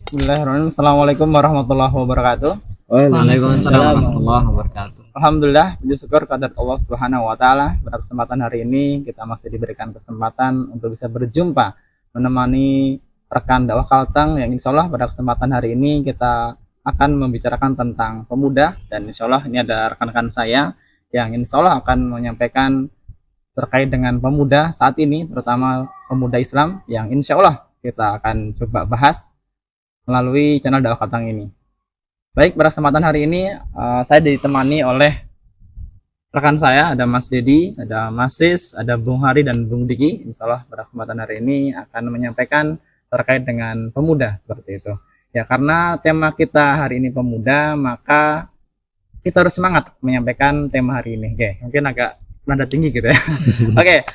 Bismillahirrahmanirrahim. Assalamualaikum warahmatullahi wabarakatuh. Waalaikumsalam warahmatullahi wabarakatuh. Alhamdulillah, puji syukur kehadirat Allah Subhanahu wa taala. Pada kesempatan hari ini kita masih diberikan kesempatan untuk bisa berjumpa menemani rekan dakwah Kalteng yang insya Allah pada kesempatan hari ini kita akan membicarakan tentang pemuda, dan insya Allah ini ada rekan-rekan saya yang insya Allah akan menyampaikan terkait dengan pemuda saat ini, terutama pemuda Islam yang insya Allah kita akan coba bahas melalui channel dakwah Kalteng ini. Baik, pada kesempatan hari ini saya ditemani oleh rekan saya, ada Mas Dedi, ada Mas Sis, ada Bung Hari dan Bung Diki. Insya Allah pada kesempatan hari ini akan menyampaikan terkait dengan pemuda seperti itu. Ya, karena tema kita hari ini pemuda, maka kita harus semangat menyampaikan tema hari ini. Oke, mungkin agak nada tinggi gitu ya. Oke,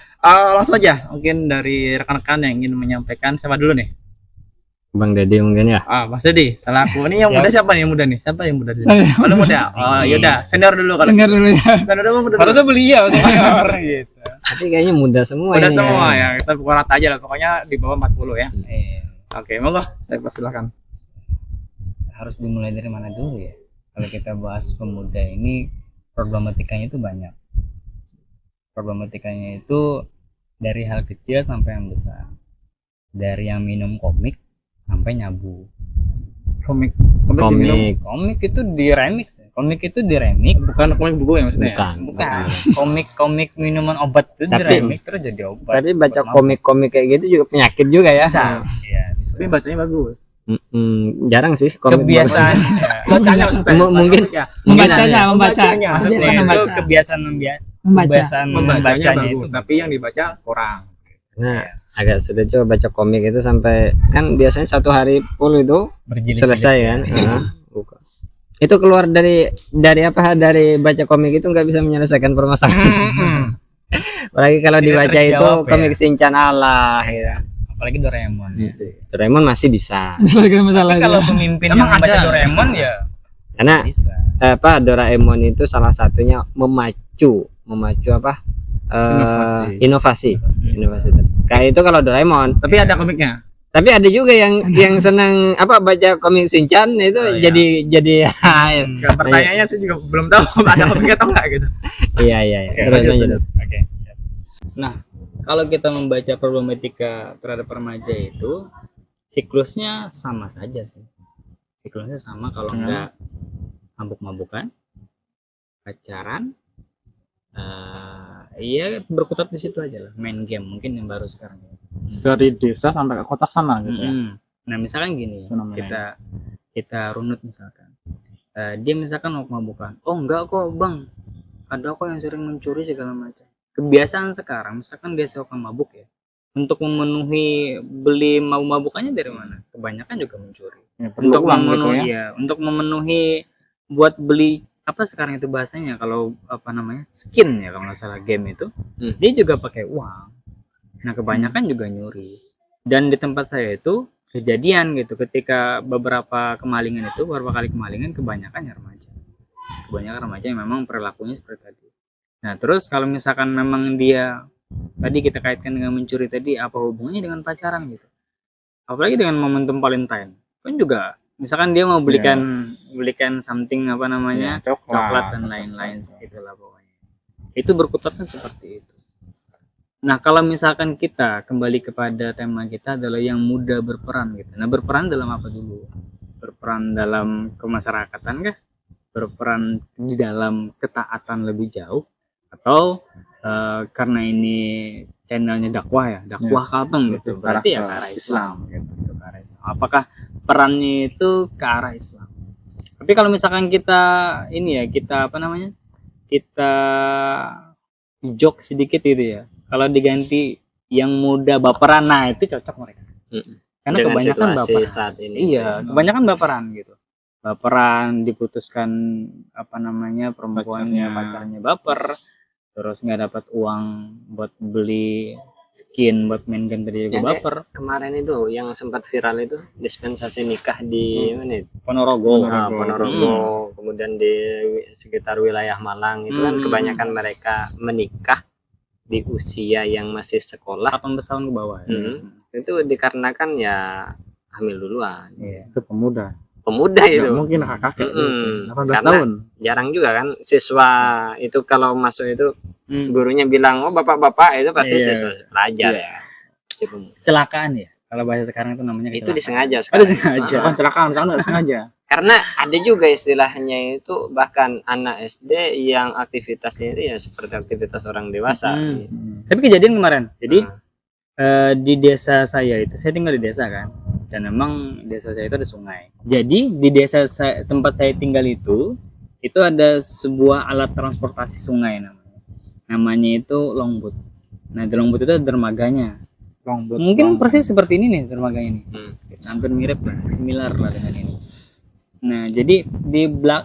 langsung aja. Mungkin dari rekan-rekan yang ingin menyampaikan, siapa dulu nih? Bang Deddy mungkin ya. Mas Dedi, salah aku. Ini yang muda siapa nih? Yang muda nih? Siapa yang muda di sini? Saya. Paling muda. Oh, yaudah, senior dulu kalau. Dengar dulu ya. Senior dulu muda. Harusnya beliau senior gitu. Tapi kayaknya muda semua Udah ini semua ya. ya. Kita pukul rata aja lah. Pokoknya di bawah 40 ya. Oke, monggo. Saya persilakan. Harus dimulai dari mana dulu ya? Kalau kita bahas pemuda ini, problematikanya itu banyak. Problematikanya itu dari hal kecil sampai yang besar. Dari yang minum komik sampai nyabu. Komik Komik itu di remix. Komik itu di remix. bukan komik buku ya maksudnya. Bukan. Komik minuman obat itu di Tapi- remix terus jadi obat. Tapi baca Obat mabuk. komik-komik kayak gitu juga penyakit juga ya. Bisa. Iya, bisa. Tapi bacanya bagus. Jarang sih komik. Kebiasaan. Bacanya maksud saya. Mungkin. Ya. Membacanya, membaca. Membacanya. Maksudnya Kebiasaan itu membaca. kebiasaan Membaca. kebiasaan Membacanya membacanya bagus, itu. tapi yang dibaca kurang. Nah, agak sudah coba baca komik itu sampai kan biasanya satu hari full itu Berjilid-jilid. selesai kan. Bukan. Itu keluar dari apa dari baca komik itu nggak bisa menyelesaikan permasalahan. Apalagi kalau Tidak dibaca itu terjawab ya. komik Shinchan Allah ya. Apalagi Doraemon. Doraemon masih bisa. Selesaikan Tapi masalahnya. kalau pemimpin Emang yang membaca ada? Doraemon ya Karena bisa. Doraemon itu salah satunya memacu apa? Inovasi. Kayak itu kalau Doraemon. Tapi ada komiknya. Tapi ada juga yang senang apa baca komik Shinchan itu Oh, iya. jadi Enggak, pertanyaannya saya juga belum tahu ada komiknya atau enggak gitu. iya. Terus lanjut. Oke. Nah, kalau kita membaca problematika terhadap remaja itu siklusnya sama saja sih. Siklusnya sama kalau enggak mabuk-mabukan, pacaran, iya berkutat di situ aja lah, main game mungkin yang baru sekarang. Dari desa sampai ke kota sana gitu ya. Nah misalkan gini, Fenomenanya. kita runut misalkan, dia misalkan mau mabukan, oh enggak kok bang, ada kok yang sering mencuri segala macam. Kebiasaan sekarang, misalkan dia suka mabuk ya, untuk memenuhi beli mabukannya dari mana? Kebanyakan juga mencuri. Ya, perlu uang gitu ya. Iya, untuk memenuhi buat beli apa sekarang itu bahasanya kalau apa namanya skin ya kalau nggak salah game itu, dia juga pakai uang. Nah kebanyakan juga nyuri. Dan di tempat saya itu kejadian gitu ketika beberapa kali kemalingan kebanyakan remaja yang memang perilakunya seperti tadi. Nah terus kalau misalkan memang dia tadi kita kaitkan dengan mencuri tadi, apa hubungannya dengan pacaran gitu, apalagi dengan momentum Valentine kan juga misalkan dia mau belikan something apa namanya coklat dan lain-lain segitu lah pokoknya, itu berkutatnya seperti itu. Nah kalau misalkan kita kembali kepada tema kita adalah yang muda berperan gitu. Nah berperan dalam apa dulu? Berperan dalam kemasyarakatan kah? Berperan di dalam ketaatan lebih jauh? Atau karena ini channelnya dakwah ya, dakwah Kalteng gitu, berarti ya ke arah Islam gitu, ke arah Islam. Apakah perannya itu ke arah Islam? Tapi kalau misalkan kita ini ya, kita apa namanya, kita jok sedikit gitu ya, kalau diganti yang muda baperan, nah itu cocok mereka. Karena Dengan kebanyakan situasi baperan saat ini. iya kebanyakan baperan gitu, baperan, diputuskan apa namanya perempuannya, pacarnya baper, terus nggak dapat uang buat beli skin buat main game tadi juga Jadi, baper. Kemarin itu yang sempat viral itu dispensasi nikah di mana itu? Ponorogo. Ponorogo, kemudian di sekitar wilayah Malang itu kan kebanyakan mereka menikah di usia yang masih sekolah. 18 tahun ke bawah ya. Itu dikarenakan ya hamil duluan. Itu pemuda. Pemuda Nggak itu. mungkin kakak-kakak. Mm-mm. 18 Karena tahun. jarang juga kan siswa itu kalau masuk itu gurunya bilang oh bapak-bapak itu pasti Iya. siswa pelajar ya. Si pemuda. Kecelakaan ya. Kalau bahasa sekarang itu namanya Itu kecelakaan. disengaja Oh, sekarang. disengaja. Bukan celakaan, karena nggak sengaja. Karena ada juga istilahnya itu bahkan anak SD yang aktivitasnya itu ya seperti aktivitas orang dewasa. Tapi kejadian kemarin. Jadi Nah, di desa saya itu, saya tinggal di desa kan, dan memang desa saya itu ada sungai. Jadi di desa tempat saya tinggal itu ada sebuah alat transportasi sungai namanya. Namanya itu longboat. Nah di longboat itu ada dermaganya. Longboat. Mungkin persis seperti ini nih dermaga ini. Hmm. Hampir mirip lah, similar lah dengan ini. Nah jadi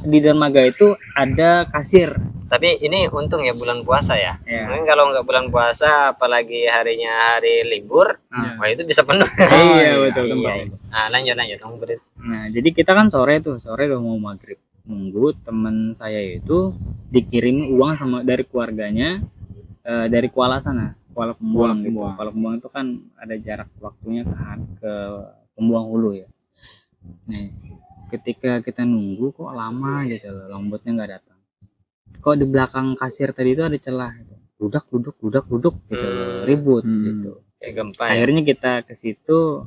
di dermaga itu ada kasir. tapi ini untung ya bulan puasa ya. Ya. Mungkin kalau nggak bulan puasa, apalagi harinya hari libur, wah itu bisa penuh. Iya betul. Iya. Nah, lanjut Om Brit. Nah, jadi kita kan sore udah mau maghrib, nunggu teman saya itu dikirim uang dari keluarganya dari Kuala sana, Kuala Pembuang gitu. Kuala Pembuang itu kan ada jarak waktunya ke Pembuang Hulu ya. Nah, ketika kita nunggu kok lama gitu loh, longboatnya nggak datang. Kok di belakang kasir tadi itu ada celah, gitu. Duduk gitu, ribut gitu. Kayak gempa. Ya. Akhirnya kita ke situ,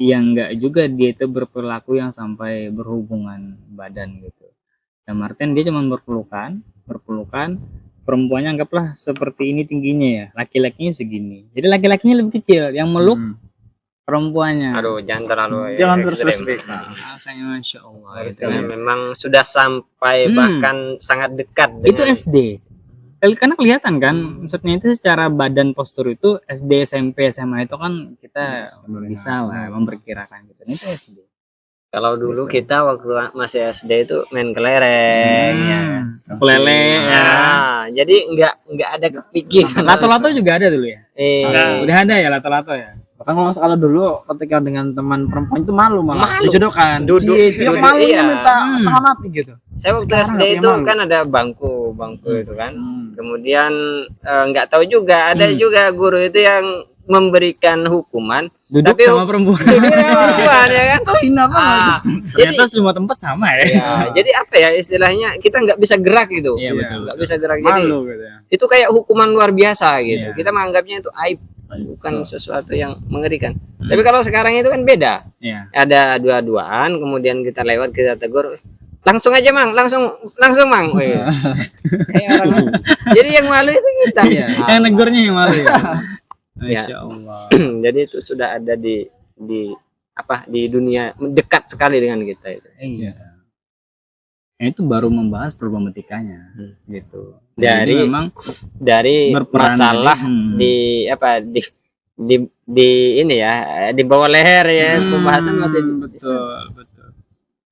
yang enggak juga dia itu berperilaku yang sampai berhubungan badan gitu. Dan Martin dia cuma berpelukan, perempuannya anggaplah seperti ini tingginya ya, laki-lakinya segini. Jadi laki-lakinya lebih kecil, yang meluk perempuannya. Aduh, jangan terlalu spesifik. Makanya Masya Allah. Gitu. Karena memang sudah sampai bahkan sangat dekat dengan Itu SD. Karena kelihatan kan, maksudnya itu secara badan postur itu SD, SMP, SMA itu kan kita bisa lah memperkirakan gitu. Itu SD. Kalau dulu kita waktu masih SD itu main kelereng ya. Lele ya. Nah, jadi nggak ada kepikiran. Lato-lato juga ada dulu ya. Udah Udah ada ya lato-lato ya. Bahkan kalau sekali dulu ketika dengan teman perempuan itu malu malah Malu. dijodohkan. Duduk malu iya. minta setengah mati gitu. Saya waktu Sekarang SD nggak itu punya malu. kan ada bangku itu kan. Kemudian nggak tahu juga ada juga guru itu yang memberikan hukuman Duduk Tapi sama perempuan. duduk sama perempuan ya kan. Itu hina banget. Jadi Ternyata semua tempat sama ya. ya, jadi apa ya istilahnya kita nggak bisa gerak gitu. Iya betul. Nggak bisa gerak jadi Malu gitu ya. itu kayak hukuman luar biasa gitu. Iya. Kita menganggapnya itu aib bukan sesuatu yang mengerikan. Tapi kalau sekarang itu kan beda. Iya. Ada dua-duaan kemudian kita lewat kita tegur langsung aja mang langsung mang. Wih. Kayak orang jadi yang malu itu kita. Iya. Yang negurnya yang malu ya. Ya. Masya Allah. Jadi itu sudah ada di dunia dekat sekali dengan kita itu. Iya. Nah, itu baru membahas problematikanya gitu. Dari Jadi memang dari berperan masalah tadi, di ini ya di bawah leher ya pembahasan masih betul.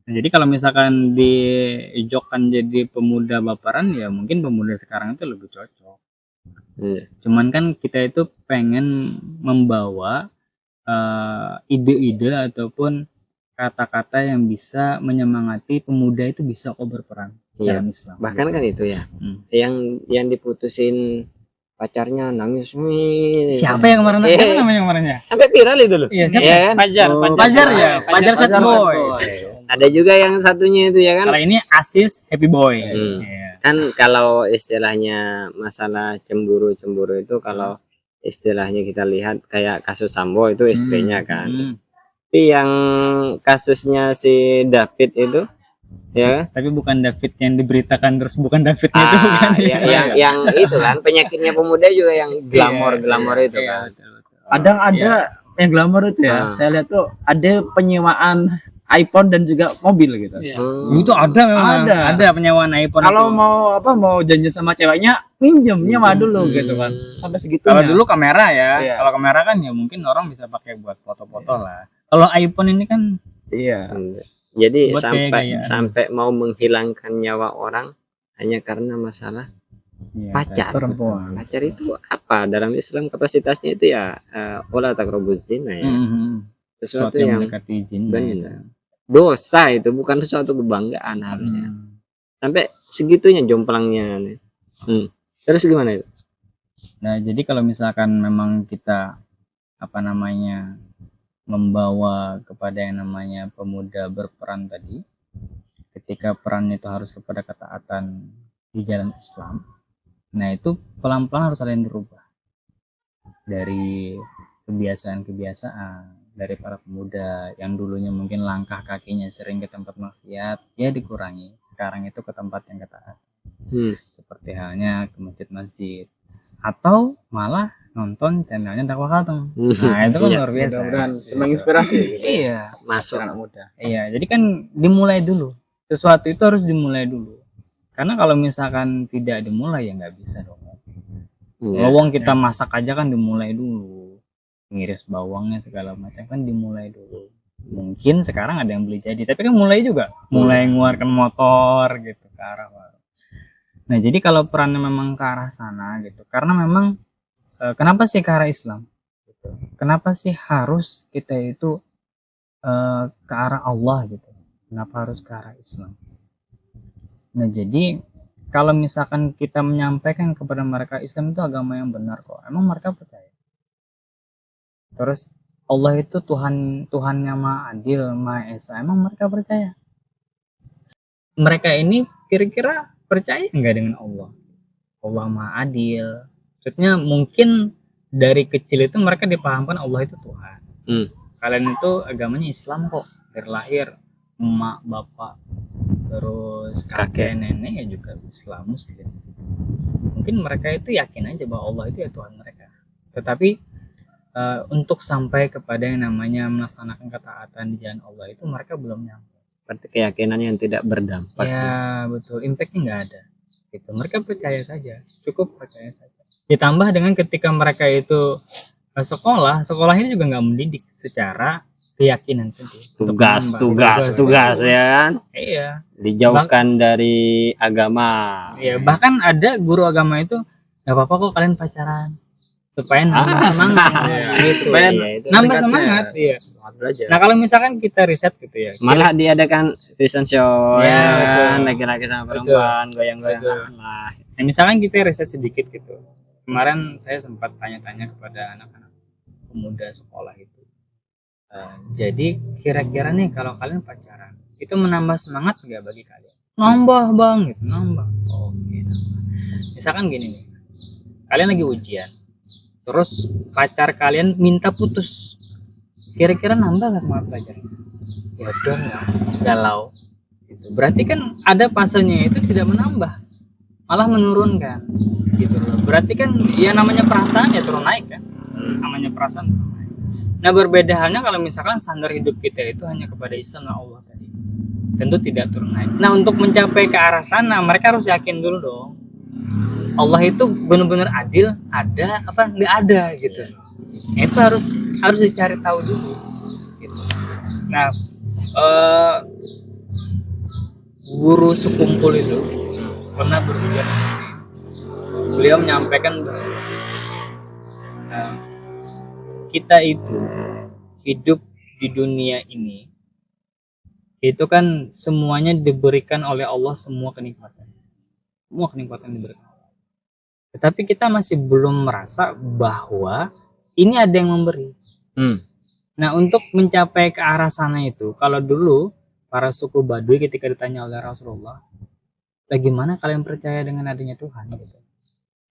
Nah, jadi kalau misalkan diijokkan jadi pemuda baperan ya mungkin pemuda sekarang itu lebih cocok. Iya. Cuman kan kita itu pengen membawa ide-ide ataupun kata-kata yang bisa menyemangati pemuda itu bisa kok berperan Iya. dalam Islam. Bahkan kan itu ya Hmm. yang diputusin pacarnya nangis nih. Siapa yang kemarin? Siapa namanya kemarinnya? Sampai viral itu loh. Iya, siapa? Iya kan? Fajar ya, Fajar Sad Boy. Ada juga yang satunya itu ya kan. Kalau ini Asis Happy Boy. Hmm. Iya. Kan kalau istilahnya masalah cemburu itu kalau istilahnya kita lihat kayak kasus Sambo itu istrinya kan. Tapi yang kasusnya si David itu ya Tapi bukan David yang diberitakan terus bukan Davidnya itu bukan. yang itu kan penyakitnya pemuda juga yang glamor itu Iya, kan. betul. Kadang ada yang glamor itu ya. Ah. Saya lihat tuh ada penyewaan iPhone dan juga mobil gitu. Itu ada memang. Ada. Ada penyewaan iPhone. Kalau itu. mau janji sama ceweknya, minjem nyewa dulu gitu kan. Sampai segitunya. Kalau dulu kamera ya. Iya. Kalau kamera kan ya mungkin orang bisa pakai buat foto-foto lah. Kalau iPhone ini kan Iya. Jadi Buat gaya-gayaan. sampai mau menghilangkan nyawa orang hanya karena masalah pacar. Perempuan. Pacar itu apa dalam Islam kapasitasnya itu ya wala taqrabuz zina ya. Sesuatu yang mendekati jin. benar. Dosa itu bukan sesuatu kebanggaan harusnya. Sampai segitunya jomplangnya. Terus gimana itu? Nah, jadi kalau misalkan memang kita membawa kepada yang namanya pemuda berperan tadi, ketika peran itu harus kepada ketaatan di jalan Islam. Nah itu pelan-pelan harus ada yang dirubah dari kebiasaan-kebiasaan dari para pemuda yang dulunya mungkin langkah kakinya sering ke tempat maksiat, ya dikurangi. Sekarang itu ke tempat yang ketaatan. Seperti halnya ke masjid-masjid atau malah nonton channelnya Dakwah Kalteng. Nah itu kan Iya, luar biasa. Mudah-mudahan menginspirasi gitu. Iya, Masuk. Anak muda. iya. Jadi kan dimulai dulu. Sesuatu itu harus dimulai dulu. Karena kalau misalkan tidak dimulai ya nggak bisa dong. Iya. Lowong kita masak aja kan dimulai dulu. Ngiris bawangnya segala macam kan dimulai dulu. Mungkin sekarang ada yang beli jadi, tapi kan mulai juga. Mulai ngeluarkan motor gitu ke arah baru. Nah, jadi kalau perannya memang ke arah sana gitu. Karena memang kenapa sih ke arah Islam? Gitu. Kenapa sih harus kita itu ke arah Allah gitu? Kenapa harus ke arah Islam? Nah, jadi kalau misalkan kita menyampaikan kepada mereka Islam itu agama yang benar kok, emang mereka percaya. Terus Allah itu Tuhan yang Maha Adil, Maha Esa, emang mereka percaya. Mereka ini kira-kira percaya nggak dengan Allah? Allah Maha Adil. Maksudnya mungkin dari kecil itu mereka dipahamkan Allah itu Tuhan. Kalian itu agamanya Islam kok, dari lahir emak bapak terus kakek nenek ya juga Islam Muslim. Mungkin mereka itu yakin aja bahwa Allah itu ya Tuhan mereka. Tetapi untuk sampai kepada yang namanya melaksanakan ketaatan di jalan Allah itu mereka belum nyampe. Seperti keyakinan yang tidak berdampak. Ya betul, impactnya nggak ada. Gitu. Mereka percaya saja, cukup percaya saja. Ditambah dengan ketika mereka itu sekolah ini juga nggak mendidik secara keyakinan tadi. Tugas ya kan? Iya. Dijauhkan dari agama. Iya, bahkan ada guru agama itu nggak apa-apa kok kalian pacaran supaya nambah semangat. Supaya nambah semangat. Iya. Belajar. Nah kalau misalkan kita riset gitu ya, Malah diadakan fashion show Ya, ya kan? betul. Laki-laki sama perempuan goyang-goyang. Betul. Nah, nah, misalkan kita riset sedikit gitu. Kemarin saya sempat tanya-tanya kepada anak-anak pemuda sekolah itu. Jadi kira-kira nih kalau kalian pacaran itu menambah semangat nggak bagi kalian? Nambah bang, gitu, nambah. Oke, nambah. Misalkan gini nih, kalian lagi ujian, terus pacar kalian minta putus, kira-kira nambah nggak semangat belajar? Ya dong lah, galau. Gitu. Berarti kan ada fasenya itu tidak menambah, malah menurunkan. Gitu loh. Berarti kan ya namanya perasaan ya turun naik kan, namanya perasaan. Nah berbeda halnya kalau misalkan standar hidup kita itu hanya kepada Islam dan Allah tadi, tentu tidak turun naik. Nah untuk mencapai ke arah sana mereka harus yakin dulu dong Allah itu benar-benar adil, ada apa nggak ada gitu. Nah, itu harus dicari tahu dulu gitu. Nah guru sekumpul itu pernah berbicara, beliau menyampaikan bahwa kita itu hidup di dunia ini itu kan semuanya diberikan oleh Allah, semua kenikmatan diberikan. Tetapi kita masih belum merasa bahwa ini ada yang memberi. Nah untuk mencapai ke arah sana itu, kalau dulu para suku Baduy ketika ditanya oleh Rasulullah, bagaimana kalian percaya dengan adanya Tuhan? Gitu.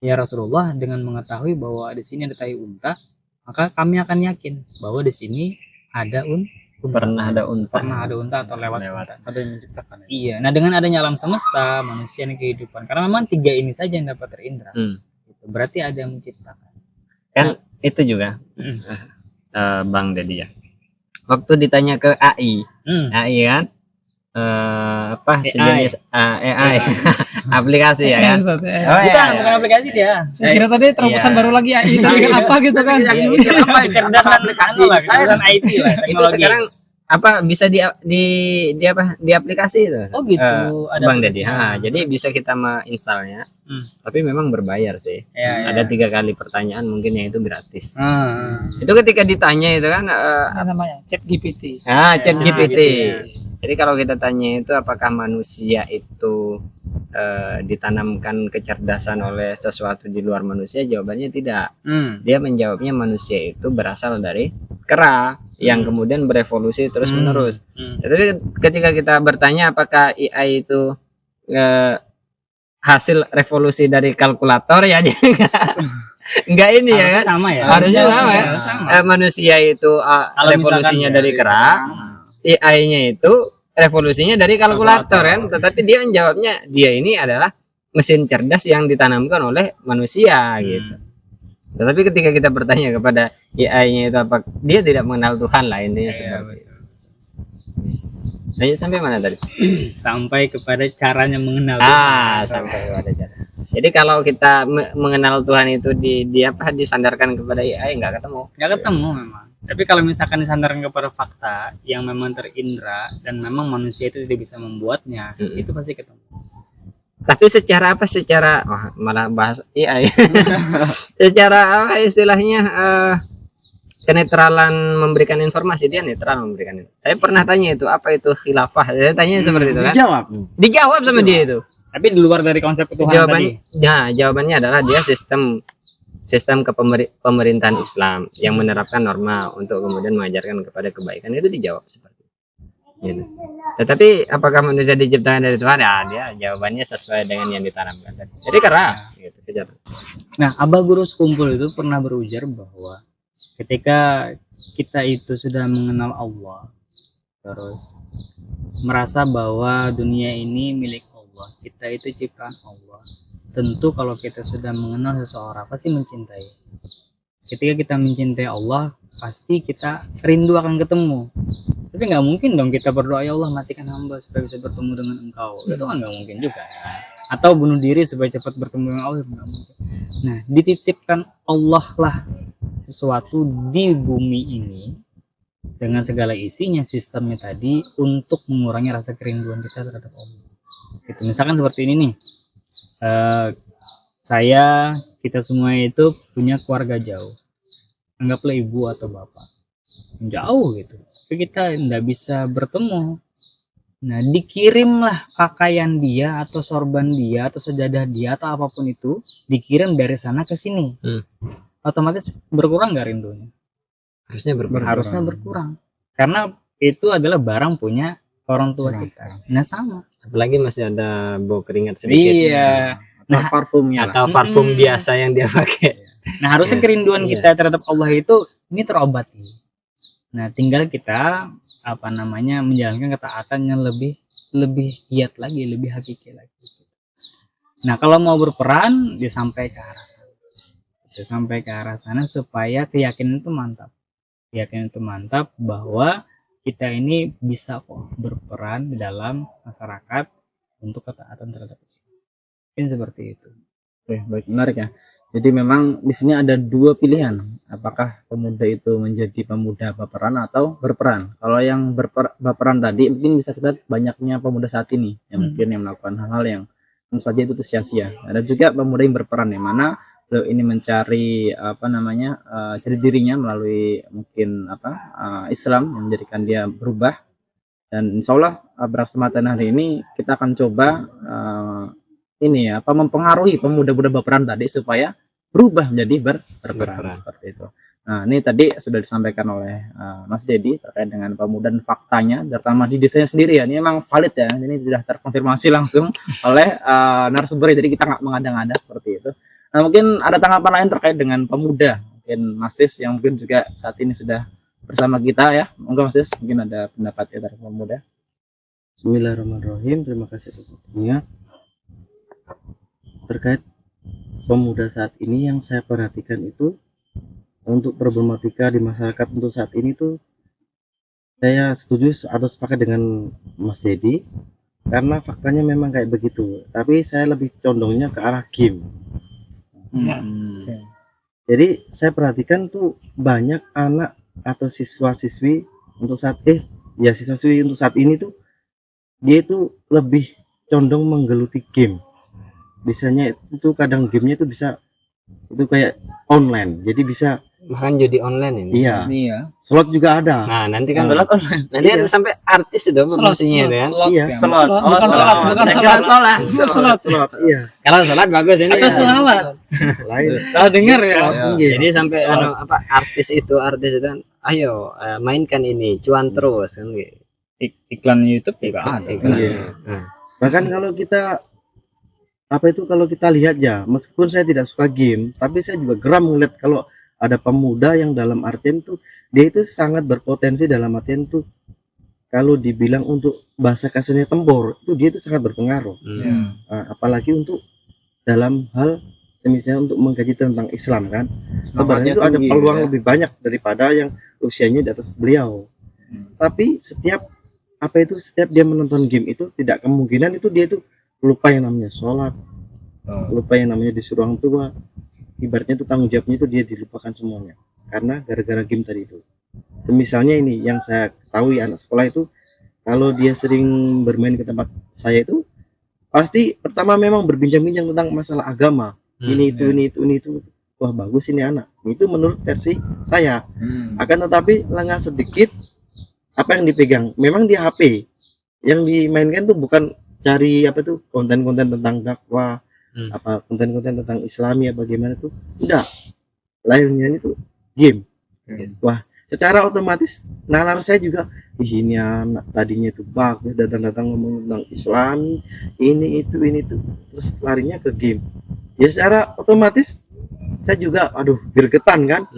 Ya Rasulullah, dengan mengetahui bahwa di sini ada tai unta, maka kami akan yakin bahwa di sini ada unta. pernah ada unta Atau lewat. Ada yang menciptakan. Iya. Nah dengan adanya alam semesta, manusia dan kehidupan, karena memang tiga ini saja yang dapat terindra. Gitu. Berarti ada yang menciptakan. kan itu juga Bang Dedi ya, waktu ditanya ke AI kan apa sejenis AI aplikasi ya kan? Bukan aplikasi dia. Saya kira tadi terobosan Iya. baru lagi AI tadi kan apa gitu kan. Kecerdasan aplikasi, kecerdasan IT lah. Itu sekarang apa bisa di apa di aplikasi itu? Oh gitu. Bang Dedi. Jadi bisa kita menginstalnya. Tapi memang berbayar sih. Ya, Ada 3 kali pertanyaan mungkin yang itu gratis. Ah. Itu ketika ditanya itu kan Apa namanya? ChatGPT. ChatGPT. gitu. Jadi kalau kita tanya itu apakah manusia itu ditanamkan kecerdasan oleh sesuatu di luar manusia, jawabannya tidak. Dia menjawabnya manusia itu berasal dari kera yang kemudian berevolusi terus menerus. Jadi ketika kita bertanya apakah AI itu hasil revolusi dari kalkulator ya, dia enggak ini ya kan? Sama ya. Harusnya sama ya. Manusia itu revolusinya dari kera, AI-nya itu revolusinya dari kalkulator kan. Tetapi dia menjawabnya dia ini adalah mesin cerdas yang ditanamkan oleh manusia gitu. Tetapi ketika kita bertanya kepada AI-nya itu apa, dia tidak mengenal Tuhan lah intinya seperti itu. Lanjut sampai mana tadi? Sampai kepada caranya mengenal Sampai kepada cara. Jadi kalau kita mengenal Tuhan itu di apa disandarkan kepada AI nggak ketemu. Nggak ketemu memang. Tapi kalau misalkan disandarkan kepada fakta yang memang terindra dan memang manusia itu tidak bisa membuatnya, itu pasti ketemu. Tapi secara apa? Secara malah bahas AI. Secara apa istilahnya kenetralan memberikan informasi, dia netral memberikan itu. Saya pernah tanya itu apa itu khilafah. Saya tanya seperti itu kan. Dijawab sama dia itu. Tapi di luar dari konsep ketuhanan tadi. Jawabannya adalah dia sistem pemerintahan Islam yang menerapkan norma untuk kemudian mengajarkan kepada kebaikan, itu dijawab seperti itu. Gitu. Tetapi apakah manusia diciptakan dari Tuhan? Ya, dia jawabannya sesuai dengan yang ditanamkan tadi. Jadi karena gitu, kejar. Nah, Abah Guru Sekumpul itu pernah berujar bahwa ketika kita itu sudah mengenal Allah, terus merasa bahwa dunia ini milik Allah, kita itu ciptaan Allah. Tentu kalau kita sudah mengenal seseorang pasti mencintai. Ketika kita mencintai Allah, pasti kita rindu akan ketemu. Tapi nggak mungkin dong kita berdoa, ya Allah matikan hamba supaya bisa bertemu dengan Engkau. Itu kan nggak mungkin juga. Atau bunuh diri supaya cepat bertemu dengan Allah, nggak mungkin. Nah, dititipkan Allah lah sesuatu di bumi ini dengan segala isinya, sistemnya tadi untuk mengurangi rasa kerinduan kita terhadap Allah. Gitu. Misalkan seperti ini nih. Kita semua itu punya keluarga jauh, anggaplah ibu atau bapak jauh gitu, tapi kita tidak bisa bertemu. Nah, dikirimlah pakaian dia atau sorban dia atau sejadah dia atau apapun itu, dikirim dari sana ke sini. Otomatis berkurang nggak rindunya? Harusnya berkurang karena itu adalah barang punya orang tua kita. Nah, sama. Apalagi masih ada bau keringat sedikit. Iya. Nah, parfumnya atau parfum biasa yang dia pakai. Nah, harusnya kerinduan kita terhadap Allah itu ini terobati. Nah, tinggal kita menjalankan ketaatan yang lebih giat lagi, lebih hakiki lagi. Nah, kalau mau berperan dia sampai ke arah sana. Sampai ke arah sana supaya keyakinan itu mantap. Keyakinan itu mantap bahwa kita ini bisa kok berperan di dalam masyarakat untuk ketaatan terhadap Islam. Mungkin seperti itu. Oke, baik, menarik ya. Jadi memang di sini ada dua pilihan, apakah pemuda itu menjadi pemuda baperan atau berperan. Kalau yang baperan tadi mungkin bisa kita banyaknya pemuda saat ini yang mungkin yang melakukan hal-hal yang tentu saja itu sia-sia. Ada juga pemuda yang berperan yang mana ini mencari jadi dirinya melalui mungkin Islam yang menjadikan dia berubah. Dan insya Allah berkesempatan hari ini kita akan coba mempengaruhi pemuda-pemuda baperan tadi supaya berubah menjadi berperan seperti itu. Nah, ini tadi sudah disampaikan oleh Mas Dedi terkait dengan pemuda dan faktanya, terutama di desanya sendiri ya. Ini memang valid ya. Ini sudah terkonfirmasi langsung oleh narasumber. Jadi kita nggak mengada-ngada seperti itu. Nah, mungkin ada tanggapan lain terkait dengan pemuda. Mungkin Mas Sis yang mungkin juga saat ini sudah bersama kita ya. Monggo Mas Sis, mungkin ada pendapatnya dari pemuda. Bismillahirrahmanirrahim. Terima kasih atas waktunya. Terkait pemuda saat ini yang saya perhatikan itu untuk problematika di masyarakat untuk saat ini tuh saya setuju atau sepakat dengan Mas Dedi karena faktanya memang kayak begitu, tapi saya lebih condongnya ke arah game. Jadi saya perhatikan tuh banyak anak atau siswa-siswi untuk siswa-siswi untuk saat ini tuh dia itu lebih condong menggeluti game. Biasanya itu kadang gamenya itu bisa itu kayak online, jadi bisa bahkan judi online ini. Iya. Slot juga ada. Nah, nanti kan Slot online. nanti kan sampai artis itu promosinya itu kan. Iya, Slot. Bukan slot. Iya. Kalau sholat bagus ini. Atau selawat. Lain. Salah dengar ya. Iya. Jadi sampai artis itu kan ayo mainkan ini, cuan terus kan gitu. Iklan YouTube juga ada. Iklan. Iya. Nah, Bahkan kalau kita kalau kita lihat ya, meskipun saya tidak suka game, tapi saya juga geram melihat kalau ada pemuda yang dalam artian tuh dia itu sangat berpotensi, dalam artian tuh kalau dibilang untuk bahasa kasarnya tempor, itu dia itu sangat berpengaruh. Nah, apalagi untuk dalam hal semisal untuk mengkaji tentang Islam kan, sebenarnya itu ada tinggi, peluang ya. lebih banyak daripada yang usianya di atas beliau. Tapi setiap dia menonton game itu tidak kemungkinan itu dia itu lupa yang namanya sholat, lupa yang namanya disuruh orang tua, ibaratnya itu tanggung jawabnya itu dia dilupakan semuanya karena gara-gara game tadi itu. Semisalnya ini yang saya ketahui, anak sekolah itu kalau dia sering bermain ke tempat saya itu pasti pertama memang berbincang-bincang tentang masalah agama, ini itu. Wah, bagus ini anak, itu menurut versi saya. Akan tetapi lengah sedikit apa yang dipegang, memang di HP yang dimainkan tuh bukan cari apa tuh konten-konten tentang dakwah, apa konten-konten tentang Islami apa bagaimana tuh, enggak, lainnya itu game. Wah, secara otomatis nalar saya juga, ini anak tadinya itu bagus, datang-datang ngomong tentang Islami, ini itu, terus larinya ke game. Ya secara otomatis saya juga aduh gregetan kan.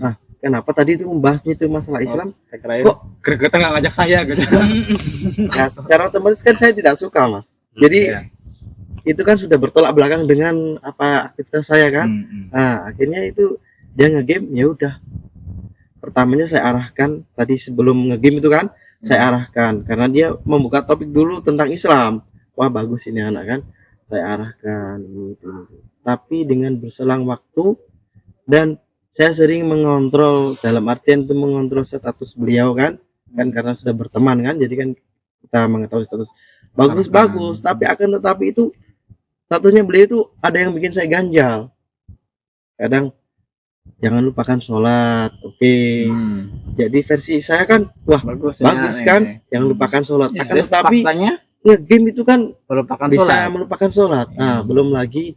Nah, kenapa tadi itu membahasnya itu masalah Islam, Kok gregetan nggak ngajak saya gitu. ya secara otomatis kan saya tidak suka, Mas. Jadi itu kan sudah bertolak belakang dengan apa aktivitas saya kan. Nah, akhirnya itu dia ngegame, ya udah. Pertamanya saya arahkan tadi sebelum ngegame itu kan, saya arahkan karena dia membuka topik dulu tentang Islam. Wah, bagus ini anak kan. Saya arahkan itu. Tapi dengan berselang waktu dan saya sering mengontrol, dalam artian itu mengontrol status beliau kan karena sudah berteman kan, jadi kan kita mengetahui status bagus, tapi akan tetapi itu statusnya beliau itu ada yang bikin saya ganjal. Kadang jangan lupakan sholat, oke. Jadi versi saya kan, wah bagus kan, jangan lupakan sholat. Akan tetapi game itu kan bisa melupakan sholat. Nah, belum lagi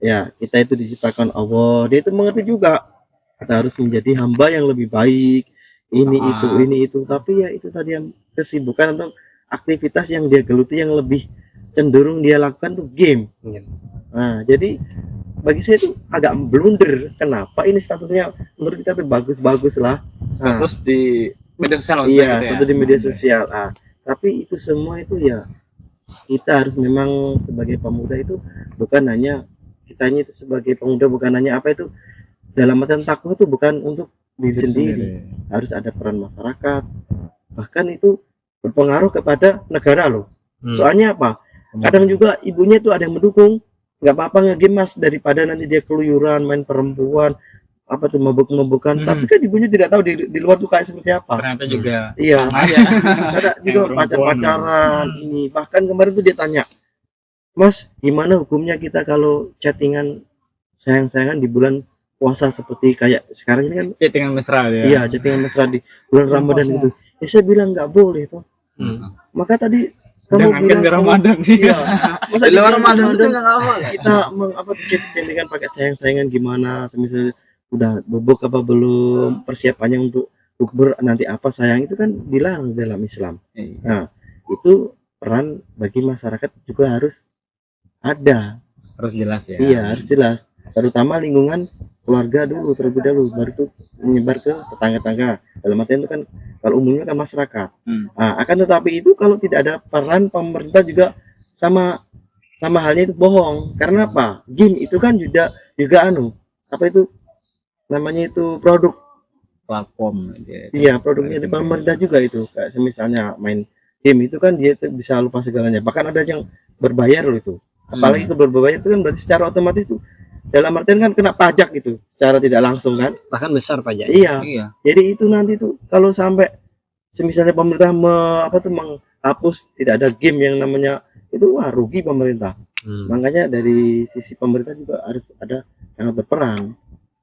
ya kita itu diciptakan Allah, dia itu mengerti juga kita harus menjadi hamba yang lebih baik, ini itu. Tapi ya itu tadi yang kesibukan atau aktivitas yang dia geluti yang lebih cenderung dia lakukan tuh game. Nah, jadi bagi saya itu agak blunder. Kenapa ini statusnya menurut kita tuh bagus-bagus lah. Status di media sosial. Iya, status di media sosial. Tapi itu semua itu ya kita harus memang sebagai pemuda itu bukan hanya kitanya itu sebagai pemuda bukan hanya apa itu dalam artian takwa itu bukan untuk diri sendiri, harus ada peran masyarakat, bahkan itu berpengaruh kepada negara loh. Soalnya apa? Kadang juga ibunya itu ada yang mendukung, nggak apa-apa ngegame Mas daripada nanti dia keluyuran main perempuan apa tuh mabuk-mabukan, tapi kan ibunya tidak tahu di luar tuh kayak seperti apa. Ternyata juga Iya, ada juga pacar-pacaran ini. Bahkan kemarin tuh dia tanya, Mas, gimana hukumnya kita kalau chattingan sayang-sayangan di bulan puasa seperti kayak sekarang ini kan Chattingan mesra ya. Iya, chattingan mesra di bulan Ramadan gitu. Ya saya bilang nggak boleh tuh. Maka tadi kamu bilang Ramadan sih. Iya. Masa Di luar bulan Ramadan itu nggak apa kita chattingan pakai sayang-sayangan gimana? Semisal udah bobok apa belum, persiapannya untuk bukber nanti apa sayang, itu kan dilarang dalam Islam. Nah, itu peran bagi masyarakat juga harus ada, harus jelas ya. iya harus jelas, terutama lingkungan keluarga dulu terlebih dahulu, baru tuh menyebar ke tetangga-tetangga. Dalam artian itu kan kalau umumnya kan masyarakat. Nah, akan tetapi itu kalau tidak ada peran pemerintah juga sama halnya itu bohong. Karena apa? Game itu kan juga apa itu namanya itu produk platform. Iya, produknya di pemerintah juga itu. Kayak misalnya main game itu kan dia bisa lupa segalanya. Bahkan ada yang berbayar loh itu. Apalagi kalau berbayar itu kan berarti secara otomatis tuh dalam artian kan kena pajak gitu, secara tidak langsung kan. Bahkan besar pajaknya. Iya. Jadi itu nanti tuh kalau sampai misalnya pemerintah menghapus tidak ada game yang namanya itu, wah rugi pemerintah. Makanya dari sisi pemerintah juga harus ada sangat berperan.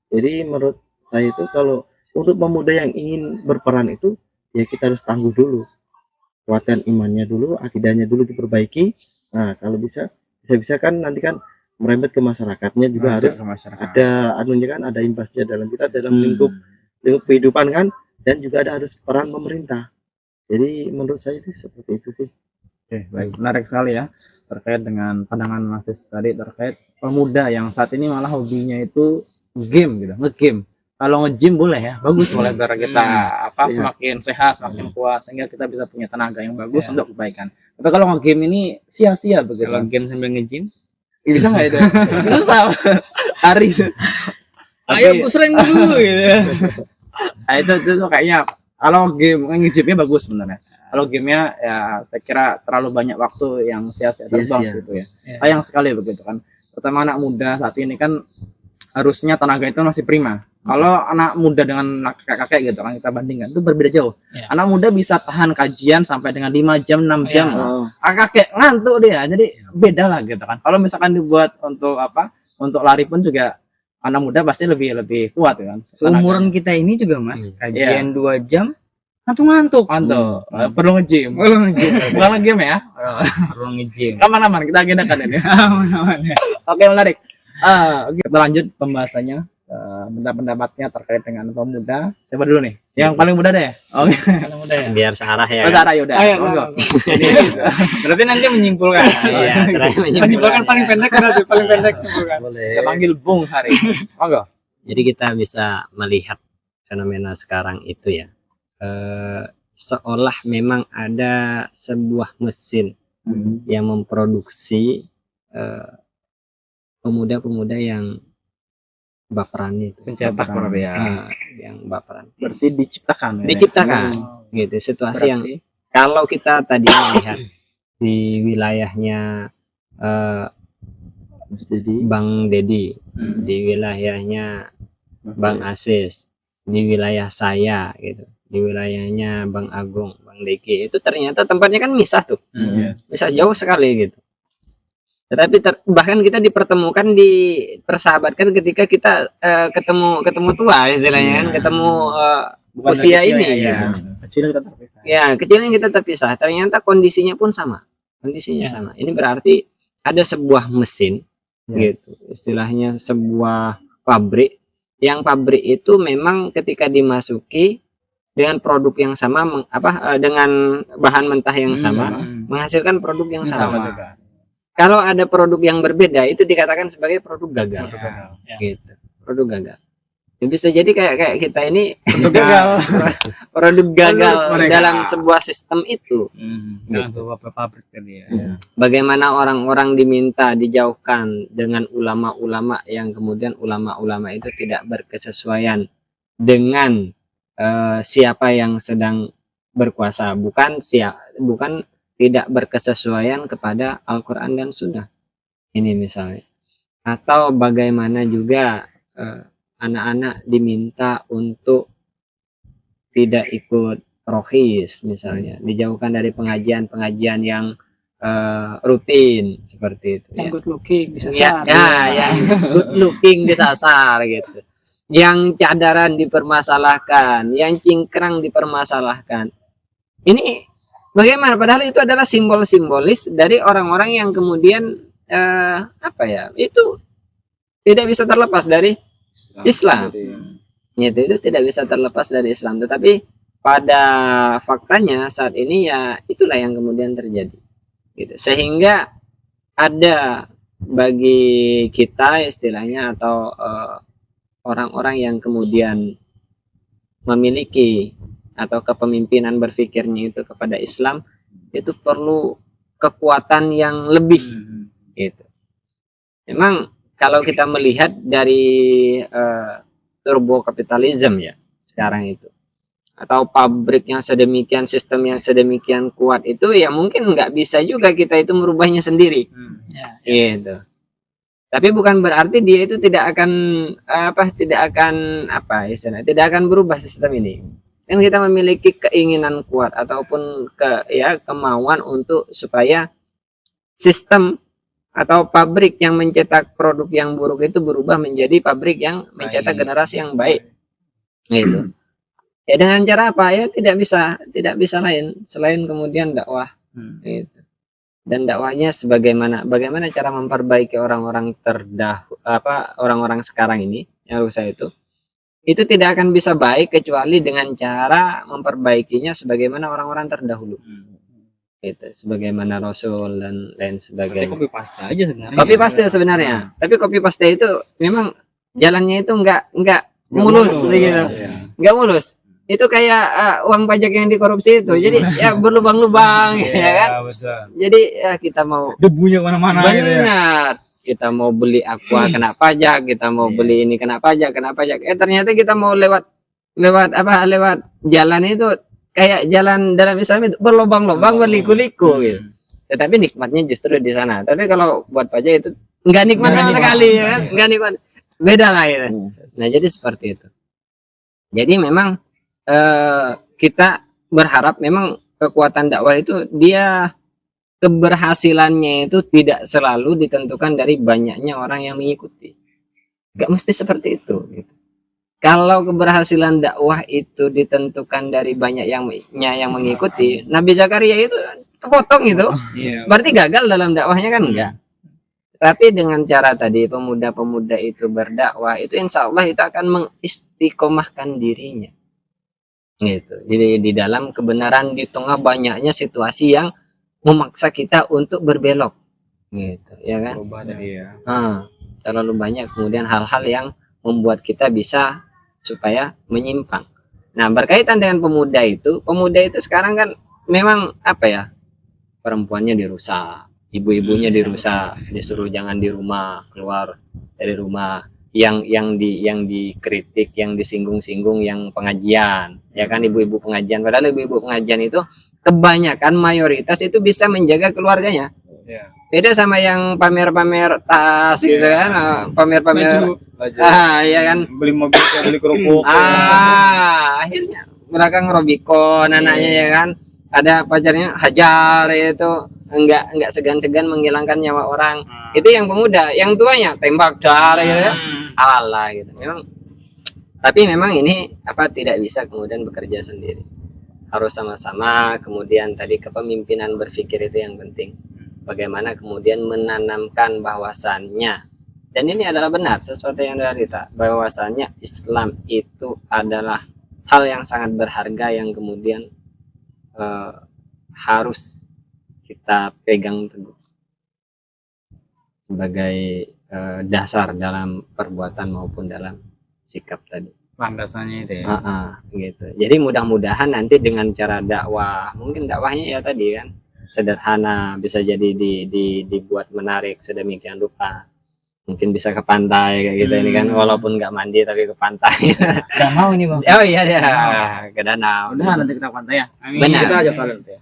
Jadi menurut saya itu kalau untuk pemuda yang ingin berperan itu ya kita harus tangguh dulu, kuatkan imannya dulu, akidahnya dulu diperbaiki. Nah, kalau bisa kan nanti kan merembet ke masyarakatnya juga harus ada anunya kan, ada imbasnya dalam kita dalam lingkup kehidupan kan. dan juga ada harus peran pemerintah. Jadi menurut saya itu seperti itu sih. Oke, baik, menarik sekali ya terkait dengan pandangan Mas Sis tadi terkait pemuda yang saat ini malah hobinya itu game gitu, nge-game. Kalau nge-gym boleh ya, bagus boleh biar kita Siap. semakin sehat, semakin kuat sehingga kita bisa punya tenaga yang bagus untuk kebaikan. Tapi kalau nge-game ini sia-sia begitu. Kalau game sambil nge-gym, Bisa nggak itu? Susah. Hari. ayo pusreng dulu gitu. Nah, itu kayaknya kalau game nge-gymnya bagus sebenarnya. Kalau gamenya ya saya kira terlalu banyak waktu yang sia-sia terbang Sia-sia. situ ya. Ya. Sayang sekali begitu kan. Terutama anak muda saat ini kan harusnya tenaga itu masih prima. Kalau anak muda dengan kakek-kakek gitu kan kita bandingkan itu berbeda jauh. Ya. Anak muda bisa tahan kajian sampai dengan 5 jam, 6 jam. Ya. Oh, Kakek ngantuk dia. Jadi beda lah gitu kan. Kalau misalkan dibuat untuk apa? Untuk lari pun juga anak muda pasti lebih kuat kan. Umuran kita ini juga Mas, kajian 2 jam ngantuk-ngantuk. Mantap. Perlu nge-gym. Belum nge-gym. Bukan nge-game ya. Perlu nge-gym. Aman-aman kita agendakan ini. Aman-aman ya. Oke, menarik. Oke, kita lanjut pembahasannya. Pendapat-pendapatnya terkait dengan pemuda. Siapa dulu nih? Yang paling muda deh. Oke. Anak muda ya. Biar searah ya. Mas Ara yaudah. Ayo, Monggo. Berarti nanti menyimpulkan. Iya, terakhir Menyimpulkan paling pendek berarti paling pendek menyimpulkan. boleh. Kita panggil Bung hari ini. Monggo. Jadi kita bisa melihat fenomena sekarang itu ya. Seolah memang ada sebuah mesin yang memproduksi pemuda-pemuda yang baperan itu. Pencetak berarti ya. Yang baperan. Berarti diciptakan. Ya? Diciptakan gitu situasi yang Berarti kalau kita tadi melihat di wilayahnya Mas Dedi. Bang Dedi, di wilayahnya Bang Asis, di wilayah saya gitu, di wilayahnya Bang Agung, Bang Deki, itu ternyata tempatnya kan misah tuh, misah jauh sekali gitu. Tetapi bahkan kita dipertemukan, dipersahabatkan ketika kita ketemu tua istilahnya kan, ketemu bukan usia kecil ini ya. gitu. Kecil kita terpisah. Ya, kecilnya kita terpisah. Ternyata kondisinya pun sama. Kondisinya sama. Ini berarti ada sebuah mesin, gitu. Istilahnya sebuah pabrik. Yang pabrik itu memang ketika dimasuki dengan produk yang sama, dengan bahan mentah yang sama, menghasilkan produk yang sama. juga. Kalau ada produk yang berbeda, itu dikatakan sebagai produk gagal. Gitu. Produk gagal. Ya, bisa jadi kayak kita ini produk gagal mereka. dalam sebuah sistem itu. Jangan bawa pabrik tadi ya. Bagaimana orang-orang diminta dijauhkan dengan ulama-ulama yang kemudian ulama-ulama itu tidak berkesesuaian dengan siapa yang sedang berkuasa, bukan tidak berkesesuaian kepada Al-Quran dan Sunnah. Ini misalnya. Atau bagaimana juga anak-anak diminta untuk tidak ikut rohis misalnya, dijauhkan dari pengajian-pengajian yang rutin seperti itu. Yang good looking bisa Ya, yang good looking disasar gitu. Yang cadaran dipermasalahkan, yang cingkrang dipermasalahkan. Ini bagaimana? Padahal itu adalah simbol-simbolis dari orang-orang yang kemudian itu tidak bisa terlepas dari Islam. Itu tidak bisa terlepas dari Islam. Tetapi pada faktanya saat ini ya itulah yang kemudian terjadi. Gitu. Sehingga ada bagi kita istilahnya atau orang-orang yang kemudian memiliki atau kepemimpinan berpikirnya itu kepada Islam, itu perlu kekuatan yang lebih. Gitu. Memang kalau kita melihat dari turbo kapitalisme ya sekarang itu, atau pabrik yang sedemikian, sistem yang sedemikian kuat itu, ya mungkin nggak bisa juga kita itu merubahnya sendiri. Gitu. Tapi bukan berarti dia itu tidak akan tidak akan berubah sistem ini. Kan kita memiliki keinginan kuat ataupun kemauan untuk supaya sistem atau pabrik yang mencetak produk yang buruk itu berubah menjadi pabrik yang mencetak generasi yang baik. Gitu. Ya dengan cara apa? Ya tidak bisa lain selain kemudian dakwah. Gitu. Dan dakwahnya bagaimana cara memperbaiki orang-orang orang-orang sekarang ini yang rusak itu. itu tidak akan bisa baik kecuali dengan cara memperbaikinya sebagaimana orang-orang terdahulu. Gitu, sebagaimana Rasul dan lain Berarti sebagainya. copy paste aja sebenarnya. Copy paste sebenarnya. Tapi copy paste itu memang jalannya itu enggak mulus gitu. Enggak mulus. Itu kayak uang pajak yang dikorupsi itu. Jadi ya berlubang-lubang gitu ya kan. Betul. Jadi ya kita mau Debunya kemana-mana gitu ya. benar. Kita mau beli aqua kena pajak, kita mau beli ini kena pajak. Ternyata kita mau lewat jalan itu kayak jalan dalam Islam itu berlubang-lubang, berliku-liku gitu. Tetapi nikmatnya justru di sana. Tapi kalau buat pajak itu enggak nikmat sama sekali ya kan? Enggak nikmat. Beda lah itu. Nah, jadi seperti itu. Jadi memang kita berharap memang kekuatan dakwah itu dia keberhasilannya itu tidak selalu ditentukan dari banyaknya orang yang mengikuti. Enggak mesti seperti itu gitu. Kalau keberhasilan dakwah itu ditentukan dari banyak yang mengikuti, Nabi Zakaria itu kepotong itu. Berarti gagal dalam dakwahnya kan enggak. Tapi dengan cara tadi pemuda-pemuda itu berdakwah, itu insya Allah itu akan mengistiqomahkan dirinya. Gitu. Jadi di dalam kebenaran di tengah banyaknya situasi yang memaksa kita untuk berbelok. Gitu, ya kan? Terlalu banyak kemudian hal-hal yang membuat kita bisa supaya menyimpang. Nah, berkaitan dengan pemuda itu sekarang kan memang apa ya? Perempuannya dirusak, ibu-ibunya dirusak, disuruh jangan di rumah, keluar dari rumah. Yang dikritik, yang disinggung-singgung yang pengajian. Ya kan ibu-ibu pengajian, padahal ibu-ibu pengajian itu kebanyakan mayoritas itu bisa menjaga keluarganya. Beda sama yang pamer-pamer tas gitu kan, pamer-pamer ya kan, Beli mobil, beli kerupuk. Akhirnya mereka ngerobikon anaknya ya kan, ada pacarnya hajar itu, enggak segan-segan menghilangkan nyawa orang. Itu yang pemuda, yang tuanya tembak dar gitu ya. Alah gitu. Tapi memang ini tidak bisa kemudian bekerja sendiri. Harus sama-sama, kemudian tadi kepemimpinan berpikir itu yang penting. Bagaimana kemudian menanamkan bahwasannya, dan ini adalah benar sesuatu yang realita, bahwasannya Islam itu adalah hal yang sangat berharga yang kemudian harus kita pegang teguh sebagai dasar dalam perbuatan maupun dalam sikap tadi. Landasannya itu ya. Gitu. Jadi mudah-mudahan nanti dengan cara dakwah, mungkin dakwahnya ya tadi kan sederhana, bisa jadi dibuat menarik sedemikian rupa. Mungkin bisa ke pantai kayak gitu ini kan, walaupun nggak mandi tapi ke pantai. Danau ini bang. Oh iya ya, ke danau. Udah nanti kita ke pantai ya. Benar. Kita aja kalau ya.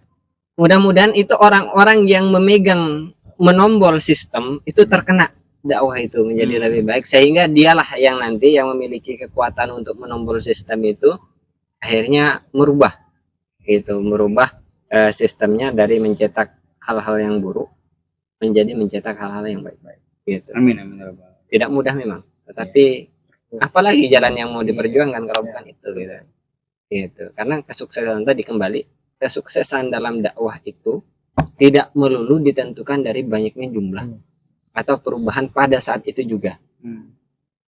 Mudah-mudahan itu orang-orang yang memegang menombol sistem itu terkena dakwah itu menjadi lebih baik, sehingga dialah yang nanti yang memiliki kekuatan untuk menombol sistem itu akhirnya merubah sistemnya dari mencetak hal-hal yang buruk menjadi mencetak hal-hal yang baik-baik gitu. Amin. Tidak mudah memang, tetapi apalagi jalan yang mau diperjuangkan kalau bukan itu gitu. Karena kesuksesan tadi kembali, kesuksesan dalam dakwah itu tidak melulu ditentukan dari banyaknya jumlah atau perubahan pada saat itu juga.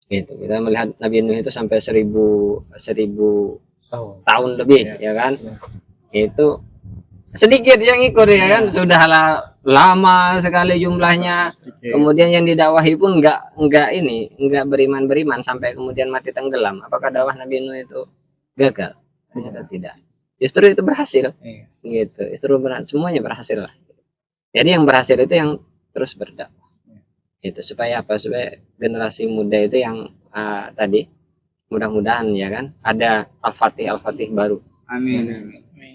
Gitu. Kita melihat Nabi Nuh itu sampai 1000 tahun lebih ya kan. Itu sedikit yang ikut ya kan, sudah lama sekali jumlahnya. Kemudian yang didakwahi pun enggak beriman sampai kemudian mati tenggelam. Apakah dakwah Nabi Nuh itu gagal? Ternyata tidak. Justru itu berhasil. Gitu. Justru semuanya berhasil lah. Jadi yang berhasil itu yang terus berdakwah. Itu supaya apa? Supaya generasi muda itu yang tadi mudah-mudahan ya kan ada Al-Fatih baru. Amin.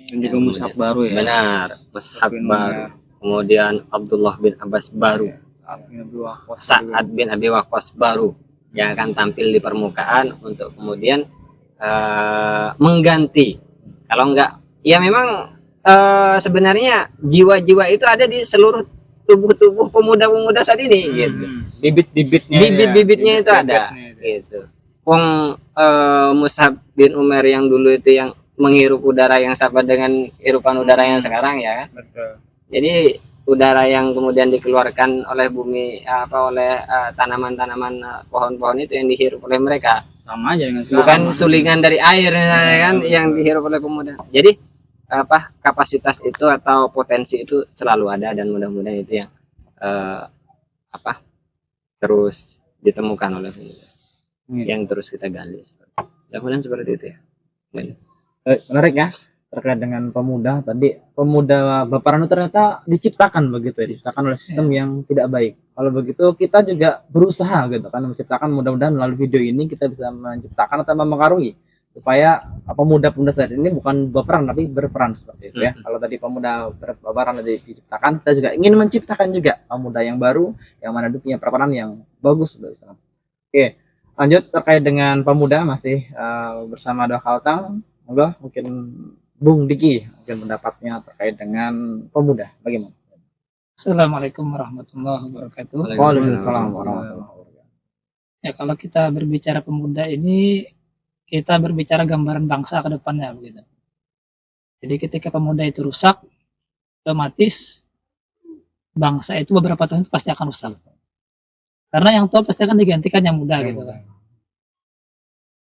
Dan juga mushaf baru ya. Benar, mushaf baru. Kemudian Abdullah bin Abbas baru. Sa'ad bin Abi Waqqas baru yang akan tampil di permukaan untuk kemudian mengganti. Kalau enggak, ya memang sebenarnya jiwa-jiwa itu ada di seluruh tubuh pemuda-pemuda saat ini gitu. Bibit-bibitnya itu ada gitu. Wong Mus'ab bin Umar yang dulu itu yang menghirup udara yang sama dengan hirupan udara yang sekarang ya kan. Betul. Jadi udara yang kemudian dikeluarkan oleh bumi oleh tanaman-tanaman pohon-pohon itu yang dihirup oleh mereka. sama aja dengan bukan sulingan dari air misalnya kan yang dihirup oleh pemuda. Jadi kapasitas itu atau potensi itu selalu ada, dan mudah-mudahan itu yang terus ditemukan oleh pemuda, yang terus kita gali. Mudah-mudahan seperti itu ya. Menarik ya terkait dengan pemuda tadi. Pemuda Baperan itu ternyata diciptakan begitu ya, diciptakan oleh sistem yang tidak baik. Kalau begitu kita juga berusaha gitu kan menciptakan, mudah-mudahan melalui video ini kita bisa menciptakan atau mempengaruhi supaya pemuda-pemuda saat ini bukan berperan tapi berperan seperti itu ya. Kalau tadi pemuda berperan diciptakan, kita juga ingin menciptakan juga pemuda yang baru yang mana dia punya peran yang bagus bersama. Oke, lanjut terkait dengan pemuda masih bersama Doa Kaltang. Monggo mungkin Bung Diki mungkin pendapatnya terkait dengan pemuda bagaimana? Assalamualaikum warahmatullahi wabarakatuh. Waalaikumsalam warahmatullahi wabarakatuh. Ya, kalau kita berbicara pemuda ini, kita berbicara gambaran bangsa ke depannya begitu. Jadi ketika pemuda itu rusak, otomatis bangsa itu beberapa tahun itu pasti akan rusak. Karena yang tua pasti akan digantikan yang muda gitu kan.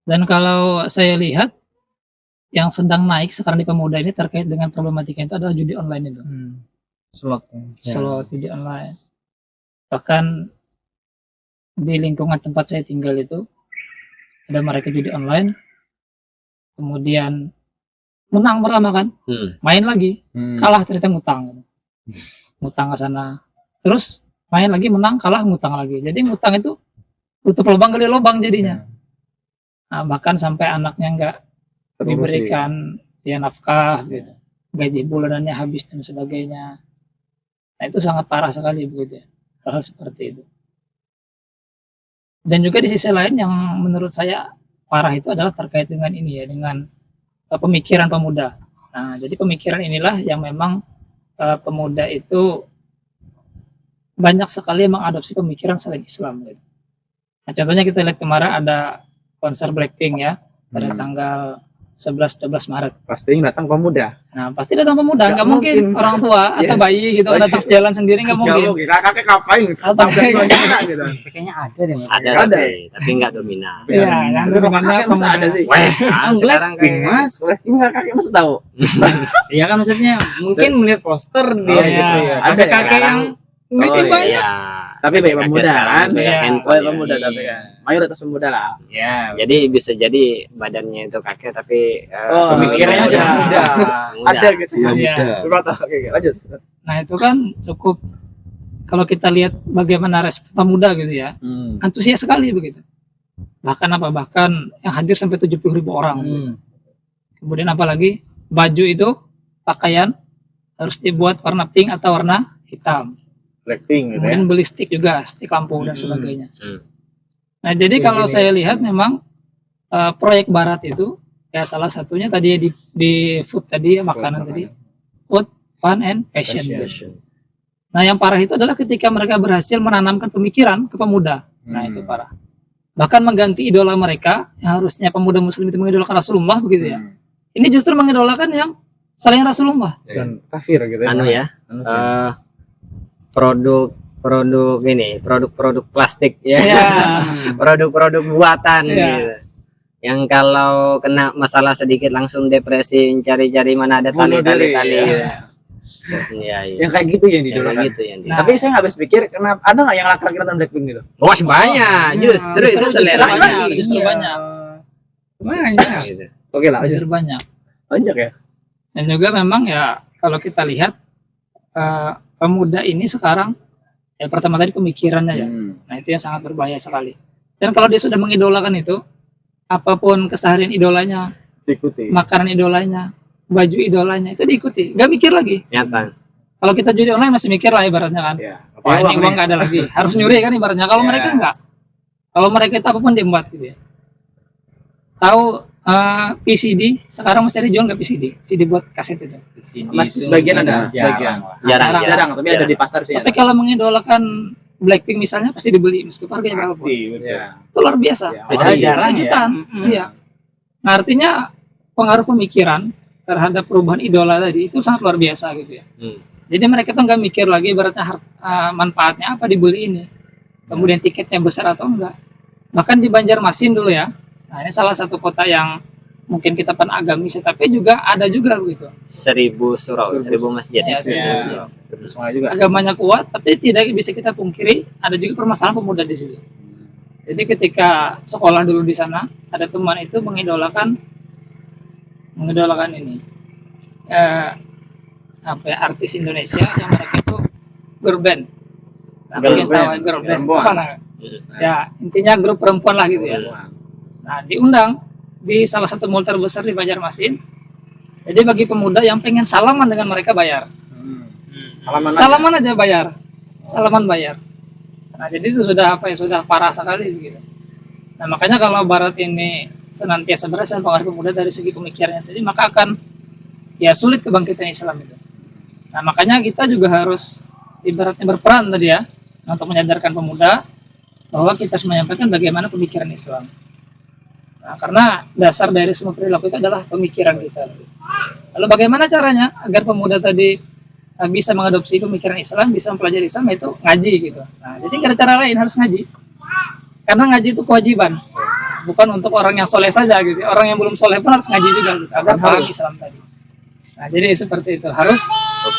Dan kalau saya lihat yang sedang naik sekarang di pemuda ini terkait dengan problematika itu adalah judi online itu. Slot judi online. Bahkan di lingkungan tempat saya tinggal itu ada mereka judi online, kemudian menang pertama kan, main lagi, kalah ternyata ngutang ke sana, terus main lagi menang kalah ngutang lagi, jadi ngutang itu tutup lubang gali lubang jadinya. Nah, bahkan sampai anaknya nggak diberikan ya nafkah gitu, gaji bulanannya habis dan sebagainya. Nah, itu sangat parah sekali begitu ya, hal seperti itu. Dan juga di sisi lain yang menurut saya parah itu adalah terkait dengan ini ya, dengan pemikiran pemuda. Nah, jadi pemikiran inilah yang memang pemuda itu banyak sekali mengadopsi pemikiran selain Islam gitu. Nah, contohnya kita lihat kemarin ada konser Blackpink ya, pada tanggal 11-12 Maret. Pasti yang datang pemuda. Nah, pasti datang pemuda, nggak mungkin orang tua atau bayi gitu datang jalan sendiri, nggak mungkin. Kakek ngapain? Gitu. Kayaknya ada deh. Ada. Tapi nggak dominan. Iya, yang Kakek masa ada sih. Sekarang kayak Ini kakek masa tahu. Iya kan, maksudnya mungkin melihat poster dia iya. gitu ya. Ada Ada kakek yang duitnya banyak. Tapi banyak pemuda kan? Iya. Banyak pemuda tapi kan. Mayoritas pemuda lah. Ya, Jadi bisa jadi badannya itu kakek tapi pemikirannya masih muda. Ada gitu. Iya. Oke, lanjut. Nah, itu kan cukup, kalau kita lihat bagaimana respon pemuda gitu ya, antusias sekali begitu. Bahkan yang hadir sampai 70.000 orang. Kemudian apalagi baju itu, pakaian harus dibuat warna pink atau warna hitam. Blackpink gitu ya. Kemudian beli stick juga, stick lampu dan sebagainya. Nah, jadi kalau saya lihat memang proyek Barat itu ya salah satunya tadi di food tadi, makanan tadi, food, fun and fashion. Nah, yang parah itu adalah ketika mereka berhasil menanamkan pemikiran ke pemuda. Nah, itu parah. Bahkan mengganti idola mereka yang harusnya pemuda muslim itu mengidolakan Rasulullah begitu ya. Ini justru mengidolakan yang selain Rasulullah. Dan kafir gitu ya. Anu ya, produk plastik ya, produk buatan gitu. Yang kalau kena masalah sedikit langsung depresi, cari-cari mana ada tali-tali gitu. Iya. Yang kayak gitu yang didolakan. Gitu yang Nah, Tapi saya nggak habis pikir kenapa ada nggak yang laki-laki nonton Blackpink gitu? wah banyak, justru itu selera Justru banyak. Banyak. gitu. Oke lah, Justru banyak. banyak ya. Dan juga memang ya kalau kita lihat pemuda ini sekarang ya pertama tadi pemikirannya ya. Nah, itu yang sangat berbahaya sekali. Dan kalau dia sudah mengidolakan itu, apapun keseharian idolanya, Diikuti. makanan idolanya, baju idolanya itu diikuti, nggak mikir lagi. Nyata. Kalau kita judi online masih mikir lah ibaratnya kan. Ya. Wah, ini uang nggak ada lagi, harus nyuri kan ibaratnya. Kalau Ya. mereka nggak, kalau mereka itu apapun diembat gitu ya. Tahu PCD sekarang masih ada jual nggak PCD? CD buat kaset itu. Masih sebagian ada, sebagian. Jarang. Tapi ada di pasar sih. Tapi kalau mengidolakan Blackpink misalnya pasti dibeli meskipun harganya berapa. Ya. Itu luar biasa. Ya, Bisa jarang ya. jutaan. Iya. Nah, artinya pengaruh pemikiran terhadap perubahan idola tadi itu sangat luar biasa gitu ya. Jadi mereka tuh nggak mikir lagi ibaratnya manfaatnya apa dibeli ini. Kemudian tiketnya besar atau enggak. Bahkan di Banjarmasin dulu ya, Nah, ini salah satu kota yang mungkin kita agamis, tapi juga ada juga begitu. 1000 surau, 1000 masjid. Ya, 1000 1000 surau. Semua juga. Agamanya kuat, tapi tidak bisa kita pungkiri ada juga permasalahan pemuda di situ. Jadi ketika sekolah dulu di sana, ada teman itu mengidolakan ini artis Indonesia yang mereka itu girl band. Nah, Girl mungkin tahu band. girl band Perempuan. apa lah. Ya, intinya grup perempuan lah gitu ya. Nah, diundang di salah satu mall terbesar di Banjarmasin. Jadi bagi pemuda yang pengen salaman dengan mereka bayar. Salaman aja bayar. Salaman bayar. Nah, jadi itu sudah sudah parah sekali begitu. Nah, makanya kalau Barat ini senantiasa berhasil mempengaruhi pemuda dari segi pemikirannya tadi, maka akan ya sulit kebangkitan Islam itu. Nah, makanya kita juga harus ibaratnya berperan tadi ya untuk menyadarkan pemuda bahwa kita harus menyampaikan bagaimana pemikiran Islam. Nah, karena dasar dari semua perilaku itu adalah pemikiran kita. Lalu bagaimana caranya agar pemuda tadi bisa mengadopsi pemikiran Islam, bisa mempelajari Islam, itu ngaji gitu. Nah, jadi nggak ada cara lain, harus ngaji. Karena ngaji itu kewajiban, bukan untuk orang yang soleh saja gitu. Orang yang belum soleh pun harus ngaji juga gitu, agar paham Islam tadi. Nah, jadi seperti itu, harus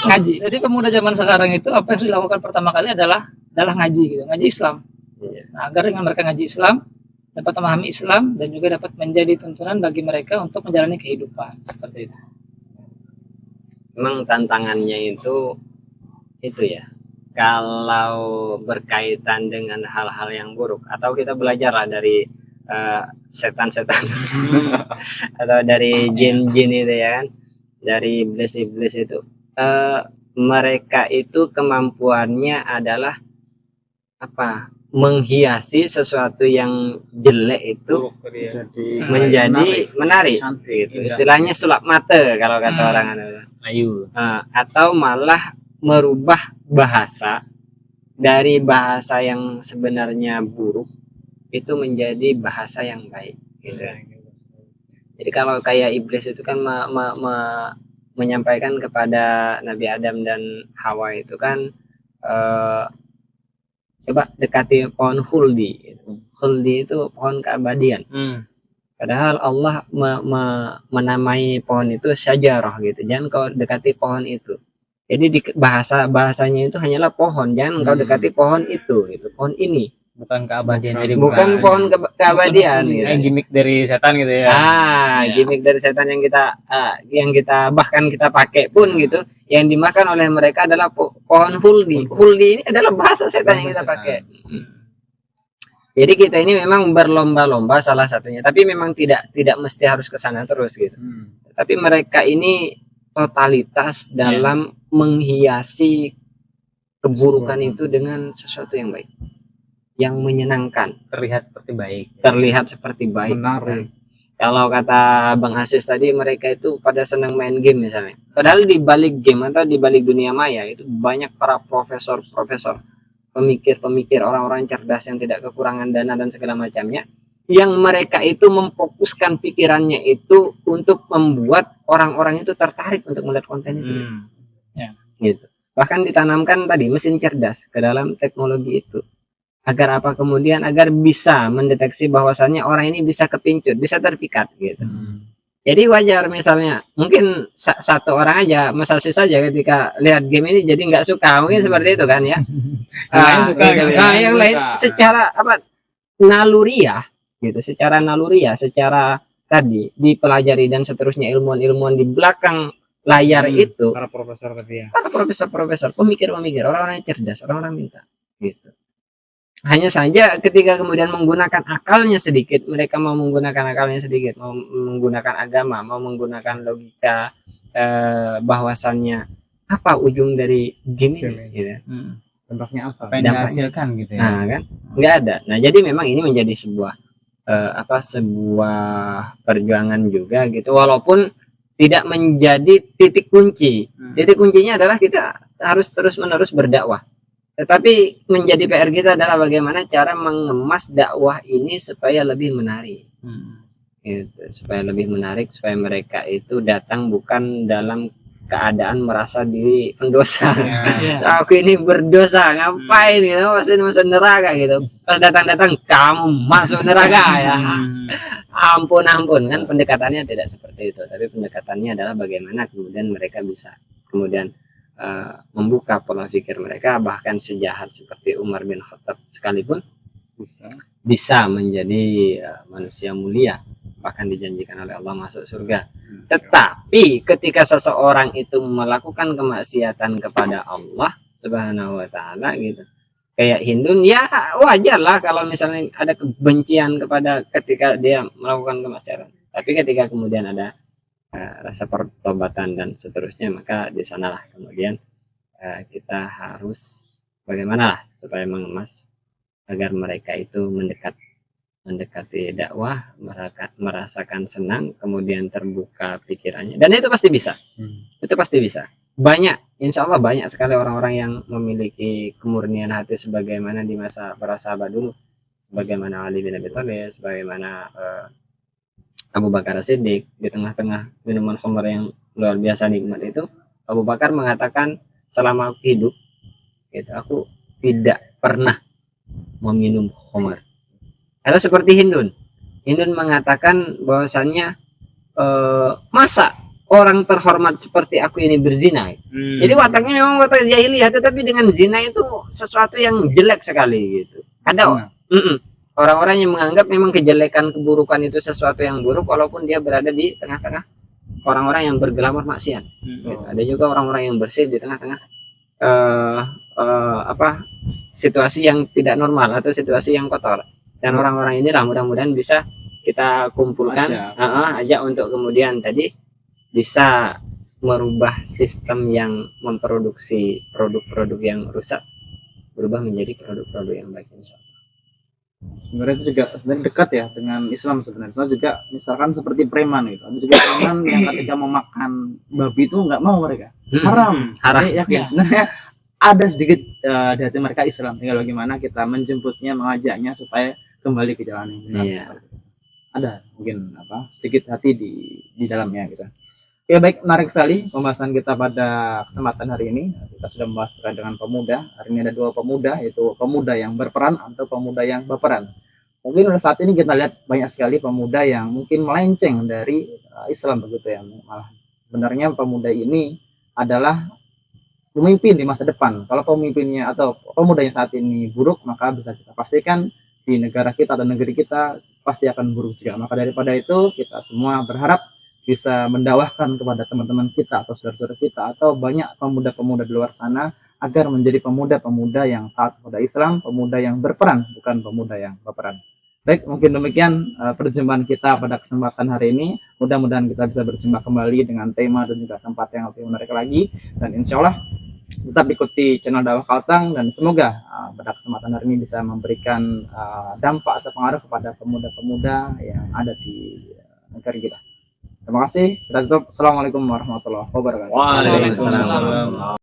ngaji. Jadi pemuda zaman sekarang itu apa yang harus dilakukan pertama kali adalah ngaji gitu, ngaji Islam. Nah, agar dengan mereka ngaji Islam, dapat memahami Islam dan juga dapat menjadi tuntunan bagi mereka untuk menjalani kehidupan seperti itu. Memang tantangannya itu ya, kalau berkaitan dengan hal-hal yang buruk, atau kita belajar lah dari setan-setan atau dari jin-jin itu ya kan, dari iblis-iblis itu, mereka itu kemampuannya adalah apa, menghiasi sesuatu yang jelek itu menjadi menarik gitu. Istilahnya sulap mata kalau kata orang Ayu. atau malah merubah bahasa dari bahasa yang sebenarnya buruk itu menjadi bahasa yang baik gitu. Jadi kalau kayak iblis itu kan menyampaikan kepada Nabi Adam dan Hawa itu kan coba dekati pohon khuldi. Khuldi itu pohon keabadian. Padahal Allah menamai pohon itu syajarah gitu. Jangan kau dekati pohon itu. Jadi di bahasanya itu hanyalah pohon. Jangan kau dekati pohon itu gitu. Pohon ini. Bukan keabadian, jadi Bukan pohon keabadian gitu. Gimmick dari setan gitu ya. Gimmick dari setan yang kita bahkan kita pakai pun gitu. Yang dimakan oleh mereka adalah pohon huldi. Huldi ini adalah bahasa setan yang kita pakai. Jadi kita ini memang berlomba-lomba salah satunya, tapi memang tidak mesti harus ke sana terus gitu. Tapi mereka ini totalitas dalam menghiasi keburukan itu dengan sesuatu yang baik, yang menyenangkan, Terlihat seperti baik. Menarik. Kalau kata Bang Asis tadi, mereka itu pada senang main game misalnya. Padahal di balik game atau di balik dunia maya itu banyak para profesor, pemikir, orang-orang cerdas yang tidak kekurangan dana dan segala macamnya, yang mereka itu memfokuskan pikirannya itu untuk membuat orang-orang itu tertarik untuk melihat konten itu. Gitu. Bahkan ditanamkan tadi mesin cerdas ke dalam teknologi itu. Agar apa kemudian? Agar bisa mendeteksi bahwasannya orang ini bisa kepincut, bisa terpikat gitu. Jadi wajar misalnya mungkin satu orang aja, Mas Asis saja ketika lihat game ini jadi nggak suka, mungkin seperti itu kan ya. Yang lain secara apa, naluriah gitu, secara tadi dipelajari dan seterusnya, ilmuwan di belakang layar itu Para profesor tadi ya. para profesor, pemikir, orang-orang yang cerdas, orang-orang minta gitu. Hanya saja ketika kemudian menggunakan akalnya sedikit, mereka mau menggunakan akalnya sedikit, mau menggunakan agama, mau menggunakan logika, bahwasannya apa ujung dari game ini gitu. Dampaknya apa? Apa yang dihasilkan gitu ya. Nah kan nggak ada. Nah jadi memang ini menjadi sebuah sebuah perjuangan juga gitu, walaupun tidak menjadi titik kunci. Titik kuncinya adalah kita harus terus-menerus berdakwah. Tetapi menjadi PR kita adalah bagaimana cara mengemas dakwah ini supaya lebih menarik. Gitu, supaya lebih menarik, supaya mereka itu datang bukan dalam keadaan merasa diri pendosa. Iya. Aku ini berdosa, ngapain gitu, pasti masuk neraka gitu. Pas datang-datang kamu masuk neraka ya. Ampun kan pendekatannya tidak seperti itu, tapi pendekatannya adalah bagaimana kemudian mereka bisa kemudian membuka pola pikir mereka, bahkan sejahat seperti Umar bin Khattab sekalipun bisa menjadi manusia mulia, bahkan dijanjikan oleh Allah masuk surga. Tetapi ketika seseorang itu melakukan kemaksiatan kepada Allah Subhanahu wa taala gitu, kayak Hindun, ya wajar lah kalau misalnya ada kebencian kepada ketika dia melakukan kemaksiatan. Tapi ketika kemudian ada rasa pertobatan dan seterusnya, maka di sanalah kemudian kita harus bagaimana lah supaya mengemas agar mereka itu mendekati dakwah, merasakan senang, kemudian terbuka pikirannya, dan itu pasti bisa. Itu pasti bisa. Banyak, insya Allah banyak sekali orang-orang yang memiliki kemurnian hati sebagaimana di masa para sahabat dulu, sebagaimana Ali bin Abi Thalib, sebagaimana Abu Bakar Siddiq. Di tengah-tengah minuman khamr yang luar biasa nikmat itu, Abu Bakar mengatakan, selama aku hidup gitu, aku tidak pernah meminum khamr. Atau seperti Hindun mengatakan bahwasannya masa orang terhormat seperti aku ini berzina. Jadi wataknya memang watak jahiliyah, tetapi dengan zina itu sesuatu yang jelek sekali gitu. Ada orang-orang yang menganggap memang kejelekan, keburukan itu sesuatu yang buruk, walaupun dia berada di tengah-tengah orang-orang yang bergelamar maksiat. Gitu. Ada juga orang-orang yang bersih di tengah-tengah situasi yang tidak normal atau situasi yang kotor. Dan orang-orang inilah mudah-mudahan bisa kita kumpulkan aja untuk kemudian tadi bisa merubah sistem yang memproduksi produk-produk yang rusak berubah menjadi produk-produk yang baik, insya Allah. Sebenarnya itu juga sebenarnya dekat ya dengan Islam sebenarnya. Soalnya juga misalkan seperti preman gitu. Ada juga preman yang ketika mau makan babi itu nggak mau mereka. Haram. Yakin sebenarnya ada sedikit di hati mereka Islam. Tinggal bagaimana kita menjemputnya, mengajaknya supaya kembali ke jalan yang benar. Iya. Ada mungkin sedikit hati di dalamnya gitu. Oke, baik, menarik sekali pembahasan kita pada kesempatan hari ini. Kita sudah membahas terkait dengan pemuda. Hari ini ada dua pemuda, yaitu pemuda yang berperan atau pemuda yang berperan. Mungkin saat ini kita lihat banyak sekali pemuda yang mungkin melenceng dari Islam begitu ya. Malah sebenarnya pemuda ini adalah pemimpin di masa depan. Kalau pemimpinnya atau pemuda yang saat ini buruk, maka bisa kita pastikan di negara kita atau negeri kita pasti akan buruk juga. Maka daripada itu kita semua berharap bisa mendakwahkan kepada teman-teman kita atau saudara-saudara kita atau banyak pemuda-pemuda di luar sana agar menjadi pemuda-pemuda yang taat kepada Islam, pemuda yang berperan, bukan pemuda yang berperan. Baik, mungkin demikian perjumpaan kita pada kesempatan hari ini. Mudah-mudahan kita bisa berjumpa kembali dengan tema dan juga tempat yang lebih menarik lagi. Dan insya Allah tetap ikuti channel Dakwah Kalteng, dan semoga pada kesempatan hari ini bisa memberikan dampak atau pengaruh kepada pemuda-pemuda yang ada di negara kita. Terima kasih. Kita tutup. Assalamualaikum warahmatullahi wabarakatuh. Waalaikumsalam.